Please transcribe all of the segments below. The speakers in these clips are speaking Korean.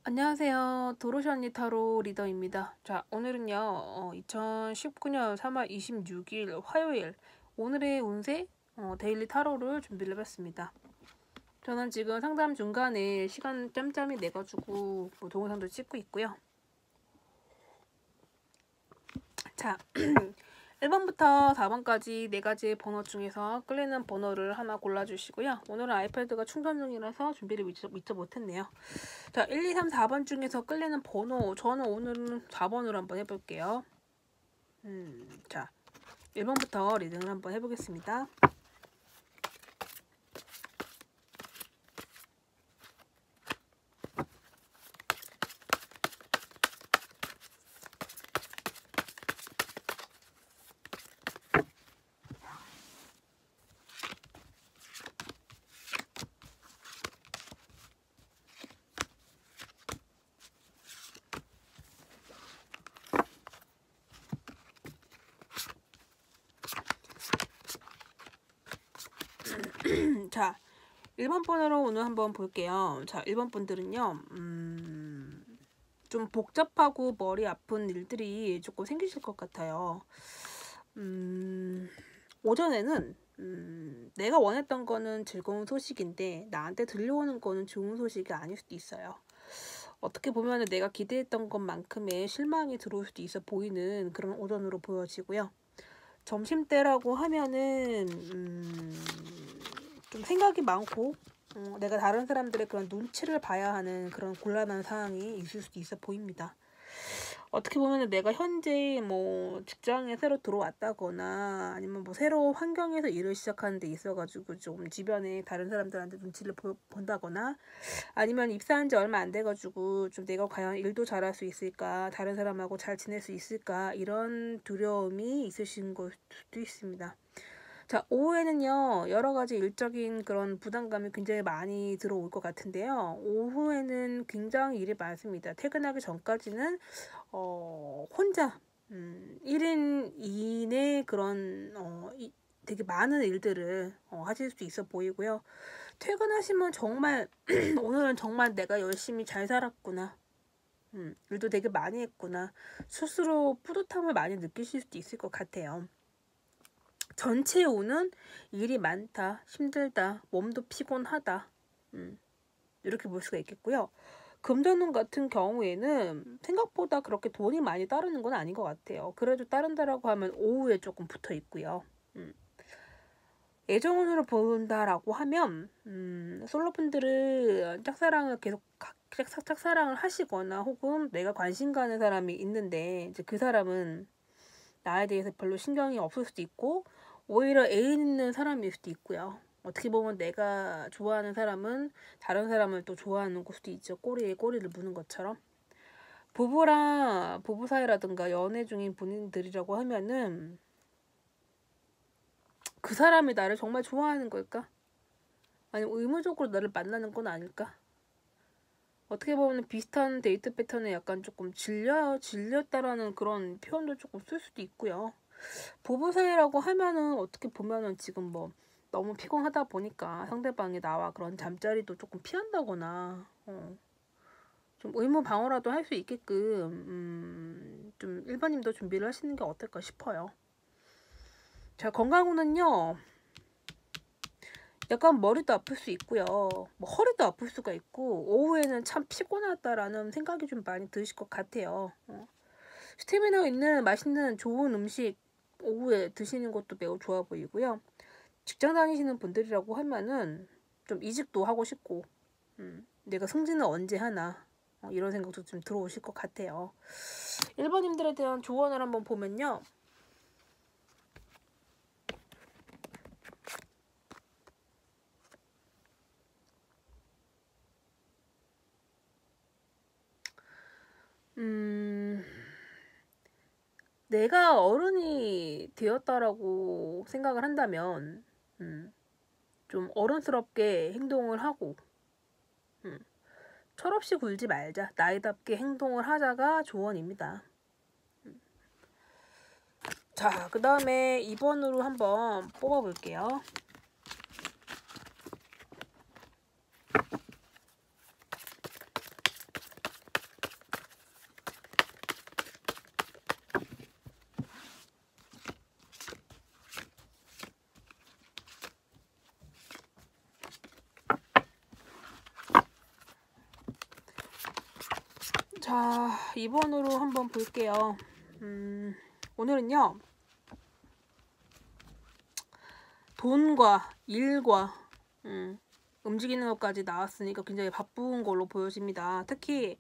안녕하세요. 도로시 언니 타로 리더입니다. 자, 오늘은요, 2019년 3월 26일 화요일, 오늘의 운세 데일리 타로를 준비를 해봤습니다. 저는 지금 상담 중간에 시간 짬짬이 내가지고 동영상도 찍고 있고요. 자, 1번부터 4번까지 4가지 번호 중에서 끌리는 번호를 하나 골라주시고요. 오늘은 아이패드가 충전 중이라서 준비를 미처 못했네요. 자, 1, 2, 3, 4번 중에서 끌리는 번호, 저는 오늘은 4번으로 한번 해볼게요. 자, 1번부터 리딩을 한번 해보겠습니다. 자, 1번 번호로 오늘 한번 볼게요. 자, 1번 분들은요, 좀 복잡하고 머리 아픈 일들이 조금 생기실 것 같아요. 오전에는 내가 원했던 거는 즐거운 소식인데 나한테 들려오는 거는 좋은 소식이 아닐 수도 있어요. 어떻게 보면 내가 기대했던 것만큼의 실망이 들어올 수도 있어 보이는 그런 오전으로 보여지고요. 점심때라고 하면은 좀 생각이 많고 내가 다른 사람들의 그런 눈치를 봐야 하는 그런 곤란한 상황이 있을 수도 있어 보입니다. 어떻게 보면 내가 현재 뭐 직장에 새로 들어왔다거나 아니면 뭐 새로 환경에서 일을 시작하는 데 있어가지고 좀 주변에 다른 사람들한테 눈치를 본다거나 아니면 입사한 지 얼마 안 돼가지고 좀 내가 과연 일도 잘할 수 있을까, 다른 사람하고 잘 지낼 수 있을까, 이런 두려움이 있으신 걸 수도 있습니다. 자, 오후에는요, 여러 가지 일적인 그런 부담감이 굉장히 많이 들어올 것 같은데요. 오후에는 굉장히 일이 많습니다. 퇴근하기 전까지는, 혼자, 1인 2인의 그런, 되게 많은 일들을 하실 수 있어 보이고요. 퇴근하시면 정말 오늘은 정말 내가 열심히 잘 살았구나. 일도 되게 많이 했구나. 스스로 뿌듯함을 많이 느끼실 수도 있을 것 같아요. 전체 오는 일이 많다, 힘들다, 몸도 피곤하다. 이렇게 볼 수가 있겠고요. 금전운 같은 경우에는 생각보다 그렇게 돈이 많이 따르는 건 아닌 것 같아요. 그래도 따른다라고 하면 오후에 조금 붙어 있고요. 애정운으로 본다라고 하면 솔로분들은 짝사랑을 계속 짝사랑을 하시거나 혹은 내가 관심 가는 사람이 있는데 이제 그 사람은 나에 대해서 별로 신경이 없을 수도 있고 오히려 애인 있는 사람일 수도 있고요. 어떻게 보면 내가 좋아하는 사람은 다른 사람을 또 좋아하는 걸 수도 있죠. 꼬리에 꼬리를 무는 것처럼. 부부 사이라든가 연애 중인 분들이라고 하면은 그 사람이 나를 정말 좋아하는 걸까? 아니면 의무적으로 나를 만나는 건 아닐까? 어떻게 보면 비슷한 데이트 패턴에 약간 조금 질렸다라는 그런 표현도 조금 쓸 수도 있고요. 부부 사이라고 하면은 어떻게 보면은 지금 뭐 너무 피곤하다 보니까 상대방이 나와 그런 잠자리도 조금 피한다거나 좀 의무 방어라도 할 수 있게끔 좀 일반님도 준비를 하시는 게 어떨까 싶어요. 자, 건강운은요. 약간 머리도 아플 수 있고요. 뭐 허리도 아플 수가 있고 오후에는 참 피곤하다라는 생각이 좀 많이 드실 것 같아요. 스테미너 있는 맛있는 좋은 음식 오후에 드시는 것도 매우 좋아 보이고요. 직장 다니시는 분들이라고 하면은 좀 이직도 하고 싶고 내가 승진은 언제 하나 이런 생각도 좀 들어오실 것 같아요. 1번님들에 대한 조언을 한번 보면요. 내가 어른이 되었다라고 생각을 한다면 좀 어른스럽게 행동을 하고 철없이 굴지 말자. 나이답게 행동을 하자가 조언입니다. 자, 그 다음에 2번으로 한번 뽑아볼게요. 자, 2번으로 한번 볼게요. 오늘은요, 돈과 일과 움직이는 것까지 나왔으니까 굉장히 바쁜 걸로 보여집니다. 특히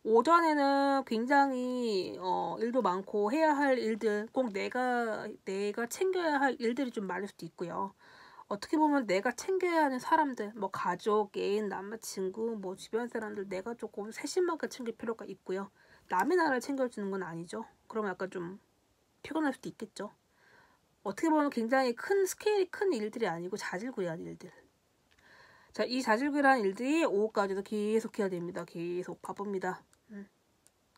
오전에는 굉장히 일도 많고 해야 할 일들, 꼭 내가 챙겨야 할 일들이 좀 많을 수도 있고요. 어떻게 보면 내가 챙겨야 하는 사람들, 뭐 가족, 애인, 남자친구, 뭐 주변 사람들 내가 조금 세심하게 챙길 필요가 있고요. 남의 나라를 챙겨주는 건 아니죠. 그러면 약간 좀 피곤할 수도 있겠죠. 어떻게 보면 굉장히 큰 스케일이 큰 일들이 아니고 자질구레한 일들. 자, 이 자질구레한 일들이 오후까지도 계속 해야 됩니다. 계속 바쁩니다.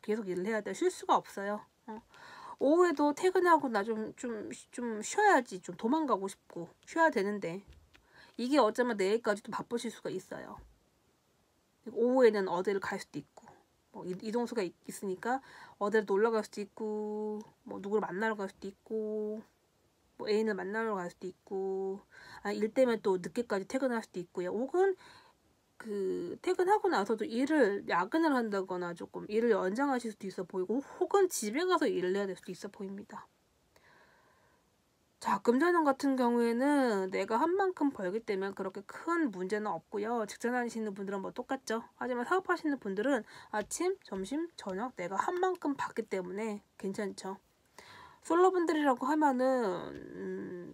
계속 일을 해야 돼요. 쉴 수가 없어요. 오후에도 퇴근하고 나 좀 쉬어야지. 좀 도망가고 싶고 쉬어야 되는데 이게 어쩌면 내일까지도 바쁘실 수가 있어요. 오후에는 어디를 갈 수도 있고 뭐 이동수가 있으니까 어디를 놀러 갈 수도 있고 뭐 누구를 만나러 갈 수도 있고 뭐 애인을 만나러 갈 수도 있고 일 때문에 또 늦게까지 퇴근할 수도 있고요. 혹은 그 퇴근하고 나서도 야근을 한다거나 조금 일을 연장하실 수도 있어 보이고 혹은 집에 가서 일을 해야 될 수도 있어 보입니다. 자, 금전운 같은 경우에는 내가 한 만큼 벌기 때문에 그렇게 큰 문제는 없고요. 직장 다니시는 분들은 뭐 똑같죠. 하지만 사업하시는 분들은 아침, 점심, 저녁 내가 한 만큼 받기 때문에 괜찮죠. 솔로분들이라고 하면은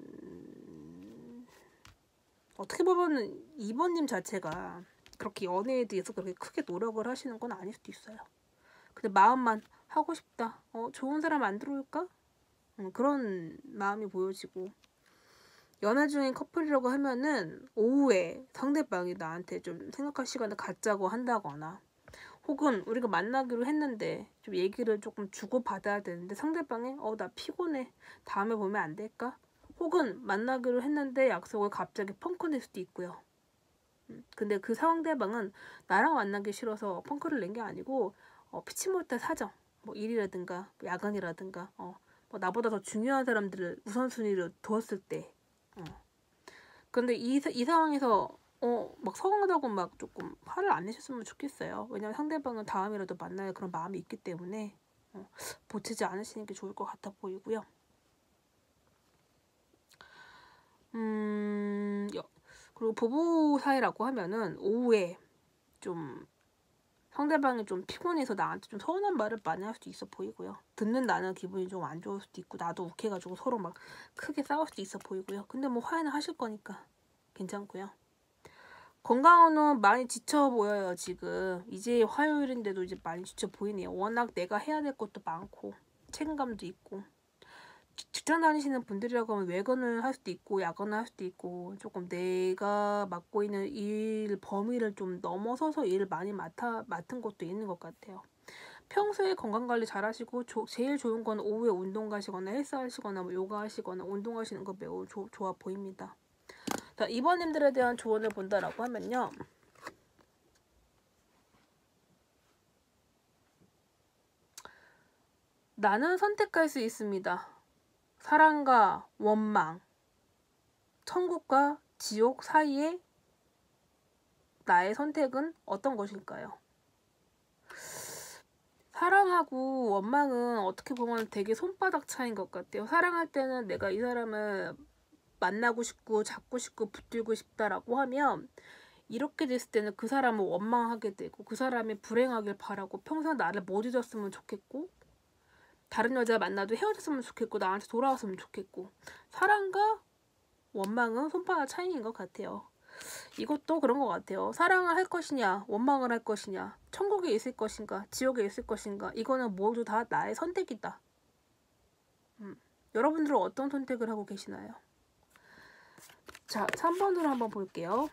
어떻게 보면 2번님 자체가 그렇게 연애에 대해서 그렇게 크게 노력을 하시는 건 아닐 수도 있어요. 근데 마음만 하고 싶다. 좋은 사람 안 들어올까? 그런 마음이 보여지고 연애 중인 커플이라고 하면은 오후에 상대방이 나한테 좀 생각할 시간을 갖자고 한다거나 혹은 우리가 만나기로 했는데 좀 얘기를 조금 주고받아야 되는데 상대방이 나 피곤해. 다음에 보면 안 될까? 혹은 만나기로 했는데 약속을 갑자기 펑크 낼 수도 있고요. 근데 그 상대방은 나랑 만나기 싫어서 펑크를 낸 게 아니고 피치 못할 사정, 뭐 일이라든가 야근이라든가 뭐 나보다 더 중요한 사람들을 우선순위로 두었을 때 근데 이 상황에서 막 서운하다고 막 조금 화를 안 내셨으면 좋겠어요. 왜냐면 상대방은 다음이라도 만날 그런 마음이 있기 때문에 보채지 않으시는 게 좋을 것 같아 보이고요. 그리고 부부 사이라고 하면은 오후에 좀 상대방이 좀 피곤해서 나한테 좀 서운한 말을 많이 할 수도 있어 보이고요. 듣는 나는 기분이 좀 안 좋을 수도 있고 나도 욱해가지고 서로 막 크게 싸울 수도 있어 보이고요. 근데 뭐 화해는 하실 거니까 괜찮고요. 건강은 많이 지쳐 보여요. 지금 이제 화요일인데도 이제 많이 지쳐 보이네요. 워낙 내가 해야 될 것도 많고 책임감도 있고 직장 다니시는 분들이라고 하면 외근을 할 수도 있고 야근을 할 수도 있고 조금 내가 맡고 있는 일 범위를 좀 넘어서서 일을 많이 맡은 것도 있는 것 같아요. 평소에 건강관리 잘 하시고 제일 좋은 건 오후에 운동 가시거나 헬스 하시거나 뭐 요가 하시거나 운동 하시는 거 매우 좋아 보입니다. 자, 이번님들에 대한 조언을 본다라고 하면요. 나는 선택할 수 있습니다. 사랑과 원망, 천국과 지옥 사이에 나의 선택은 어떤 것일까요? 사랑하고 원망은 어떻게 보면 되게 손바닥 차이인 것 같아요. 사랑할 때는 내가 이 사람을 만나고 싶고 잡고 싶고 붙들고 싶다라고 하면 이렇게 됐을 때는 그 사람을 원망하게 되고 그 사람이 불행하길 바라고 평생 나를 못 잊었으면 좋겠고 다른 여자 만나도 헤어졌으면 좋겠고 나한테 돌아왔으면 좋겠고 사랑과 원망은 손바닥 차이인 것 같아요. 이것도 그런 것 같아요. 사랑을 할 것이냐 원망을 할 것이냐 천국에 있을 것인가 지옥에 있을 것인가 이거는 모두 다 나의 선택이다. 여러분들은 어떤 선택을 하고 계시나요? 자, 3번으로 한번 볼게요.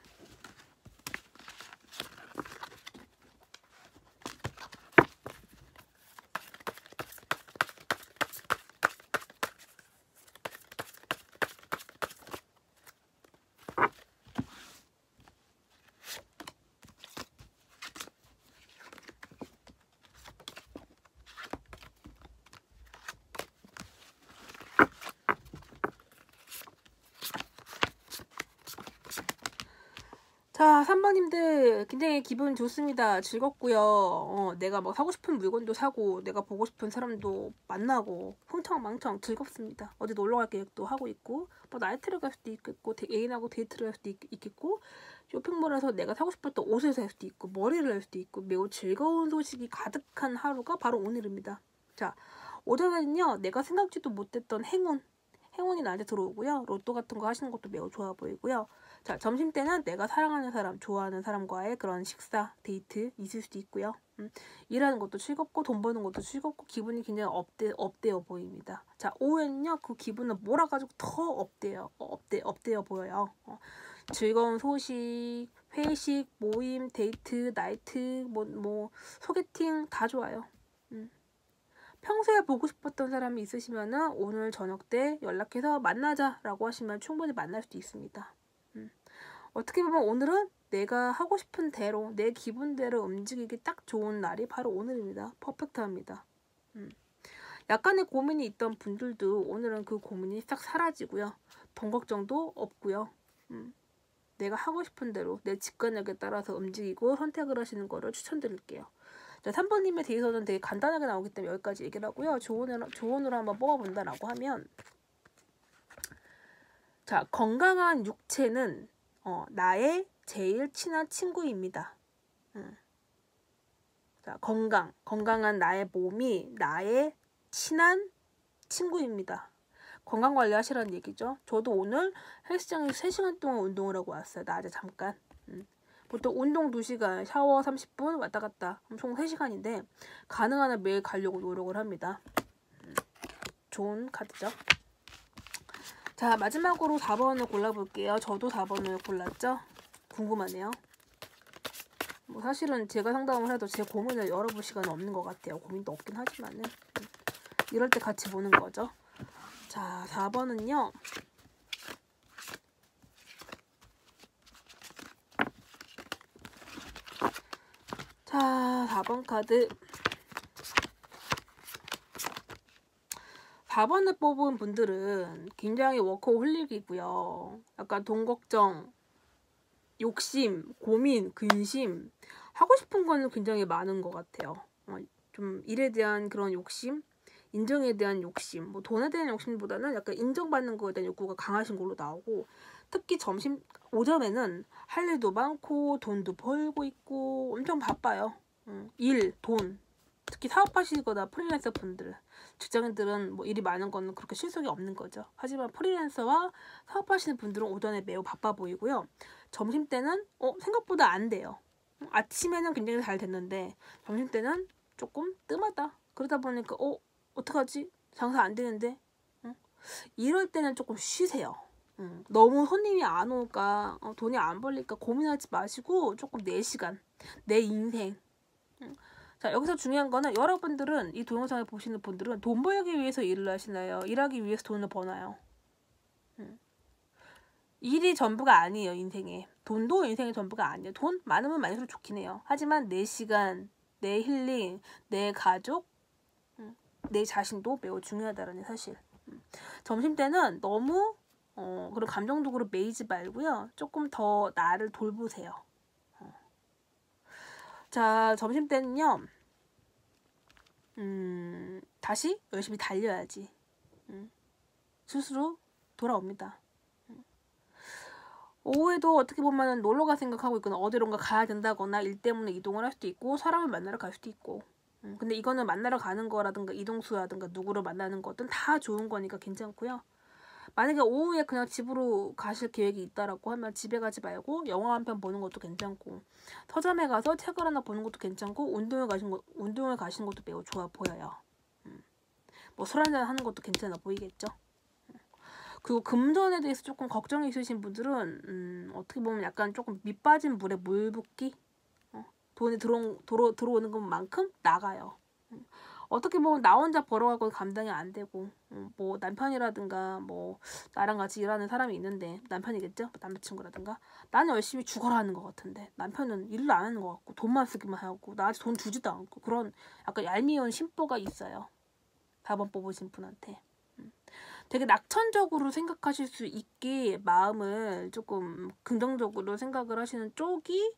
자, 3번님들 굉장히 기분 좋습니다. 즐겁고요. 내가 뭐 사고 싶은 물건도 사고 내가 보고 싶은 사람도 만나고 흥청망청 즐겁습니다. 어디 놀러 갈 계획도 하고 있고 뭐 나이트를 갈 수도 있겠고 애인하고 데이트를 할 수도 있겠고 쇼핑몰에서 내가 사고 싶었던 옷을 살 수도 있고 머리를 할 수도 있고 매우 즐거운 소식이 가득한 하루가 바로 오늘입니다. 자, 오전에는요 내가 생각지도 못했던 행운이 나한테 들어오고요. 로또 같은 거 하시는 것도 매우 좋아 보이고요. 자, 점심 때는 내가 사랑하는 사람, 좋아하는 사람과의 그런 식사, 데이트 있을 수도 있고요. 일하는 것도 즐겁고 돈 버는 것도 즐겁고 기분이 굉장히 업되어 보입니다. 자, 오후에는요 그 기분을 몰아가지고 더 업되어 보여요. 즐거운 소식, 회식, 모임, 데이트, 나이트, 뭐 소개팅 다 좋아요. 평소에 보고 싶었던 사람이 있으시면은 오늘 저녁 때 연락해서 만나자라고 하시면 충분히 만날 수도 있습니다. 어떻게 보면 오늘은 내가 하고 싶은 대로 내 기분대로 움직이기 딱 좋은 날이 바로 오늘입니다. 퍼펙트합니다. 약간의 고민이 있던 분들도 오늘은 그 고민이 싹 사라지고요. 돈 걱정도 없고요. 내가 하고 싶은 대로 내 직관력에 따라서 움직이고 선택을 하시는 거를 추천드릴게요. 자, 3번님에 대해서는 되게 간단하게 나오기 때문에 여기까지 얘기를 하고요. 조언으로 한번 뽑아본다라고 하면 자, 건강한 육체는 나의 제일 친한 친구입니다. 자, 건강한 나의 몸이 나의 친한 친구입니다. 건강관리 하시라는 얘기죠. 저도 오늘 헬스장에서 3시간 동안 운동을 하고 왔어요. 낮에 잠깐. 보통 운동 2시간, 샤워 30분 왔다 갔다 총 3시간인데 가능한 한 매일 가려고 노력을 합니다. 좋은 카드죠. 자, 마지막으로 4번을 골라볼게요. 저도 4번을 골랐죠. 궁금하네요. 뭐 사실은 제가 상담을 해도 제 고민을 열어볼 시간은 없는 것 같아요. 고민도 없긴 하지만은 이럴 때 같이 보는 거죠. 자, 4번은요. 자, 4번 카드. 4번을 뽑은 분들은 굉장히 워커홀릭이고요. 약간 돈 걱정, 욕심, 고민, 근심 하고 싶은 거는 굉장히 많은 것 같아요. 좀 일에 대한 그런 욕심, 인정에 대한 욕심, 뭐 돈에 대한 욕심보다는 약간 인정받는 거에 대한 욕구가 강하신 걸로 나오고 특히 오전에는 할 일도 많고 돈도 벌고 있고 엄청 바빠요. 일, 돈, 특히 사업하시거나 프리랜서 분들, 직장인들은 뭐 일이 많은 거는 그렇게 실속이 없는 거죠. 하지만 프리랜서와 사업하시는 분들은 오전에 매우 바빠 보이고요. 점심 때는 생각보다 안 돼요. 아침에는 굉장히 잘 됐는데 점심 때는 조금 뜸하다. 그러다 보니까 어떡하지? 장사 안 되는데? 이럴 때는 조금 쉬세요. 너무 손님이 안 올까 돈이 안 벌릴까 고민하지 마시고 조금 내 시간, 내 인생. 자, 여기서 중요한 거는 여러분들은 이 동영상을 보시는 분들은 돈 벌기 위해서 일을 하시나요? 일하기 위해서 돈을 버나요? 일이 전부가 아니에요. 인생에. 돈도 인생의 전부가 아니에요. 돈 많으면 많을수록 좋긴 해요. 하지만 내 시간, 내 힐링, 내 가족, 내 자신도 매우 중요하다는 사실. 점심 때는 너무 그런 감정적으로 매이지 말고요. 조금 더 나를 돌보세요. 자, 점심 때는요. 다시 열심히 달려야지. 스스로 돌아옵니다. 오후에도 어떻게 보면 놀러 갈 생각하고 있거나 어디론가 가야 된다거나 일 때문에 이동을 할 수도 있고 사람을 만나러 갈 수도 있고 근데 이거는 만나러 가는 거라든가 이동수라든가 누구를 만나는 거든 다 좋은 거니까 괜찮고요. 만약에 오후에 그냥 집으로 가실 계획이 있다라고 하면 집에 가지 말고 영화 한 편 보는 것도 괜찮고 서점에 가서 책을 하나 보는 것도 괜찮고 운동을 가시는 것도 매우 좋아 보여요. 뭐 술 한잔 하는 것도 괜찮아 보이겠죠. 그리고 금전에 대해서 조금 걱정이 있으신 분들은 어떻게 보면 약간 조금 밑빠진 물에 물 붓기? 돈이 들어오는 것만큼 나가요. 어떻게 보면 나 혼자 벌어가고 감당이 안 되고 뭐 남편이라든가 뭐 나랑 같이 일하는 사람이 있는데 남편이겠죠? 남자친구라든가 나는 열심히 죽어라 하는 것 같은데 남편은 일도 안 하는 것 같고 돈만 쓰기만 하고 나한테 돈 주지도 않고 그런 약간 얄미운 심보가 있어요. 4번 뽑으신 분한테. 되게 낙천적으로 생각하실 수 있게 마음을 조금 긍정적으로 생각을 하시는 쪽이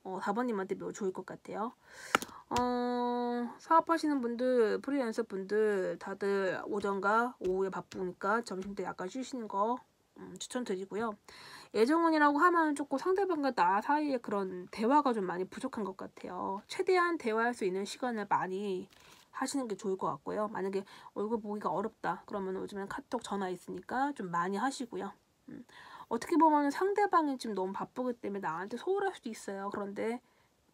4번님한테 매우 좋을 것 같아요. 사업하시는 분들, 프리랜서 분들 다들 오전과 오후에 바쁘니까 점심때 약간 쉬시는 거 추천드리고요. 애정운이라고 하면 조금 상대방과 나 사이에 그런 대화가 좀 많이 부족한 것 같아요. 최대한 대화할 수 있는 시간을 많이 하시는 게 좋을 것 같고요. 만약에 얼굴 보기가 어렵다 그러면 요즘엔 카톡 전화 있으니까 좀 많이 하시고요. 어떻게 보면 상대방이 지금 너무 바쁘기 때문에 나한테 소홀할 수도 있어요. 그런데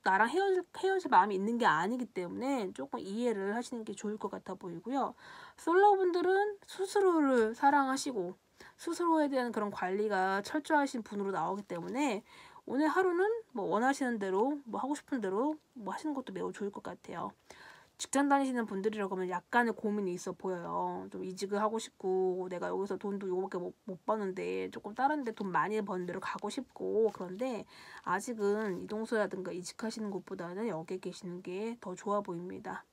나랑 헤어질 마음이 있는 게 아니기 때문에 조금 이해를 하시는 게 좋을 것 같아 보이고요. 솔로분들은 스스로를 사랑하시고 스스로에 대한 그런 관리가 철저하신 분으로 나오기 때문에 오늘 하루는 뭐 원하시는 대로 뭐 하고 싶은 대로 뭐 하시는 것도 매우 좋을 것 같아요. 직장 다니시는 분들이라고 하면 약간의 고민이 있어 보여요. 좀 이직을 하고 싶고 내가 여기서 돈도 요거밖에 못 버는데 조금 다른 데 돈 많이 버는 데로 가고 싶고 그런데 아직은 이동수라든가 이직하시는 곳보다는 여기에 계시는 게 더 좋아 보입니다.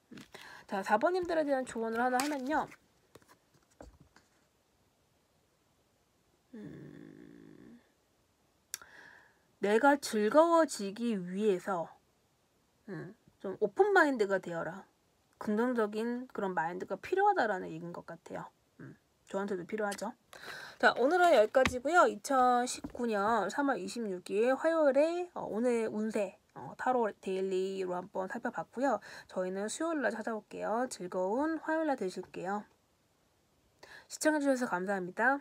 자, 4번님들에 대한 조언을 하나 하면요. 내가 즐거워지기 위해서 좀 오픈마인드가 되어라. 긍정적인 그런 마인드가 필요하다라는 얘기인 것 같아요. 저한테도 필요하죠. 자, 오늘은 여기까지고요. 2019년 3월 26일 화요일에 오늘 운세 타로 데일리로 한번 살펴봤고요. 저희는 수요일날 찾아올게요. 즐거운 화요일날 되실게요. 시청해주셔서 감사합니다.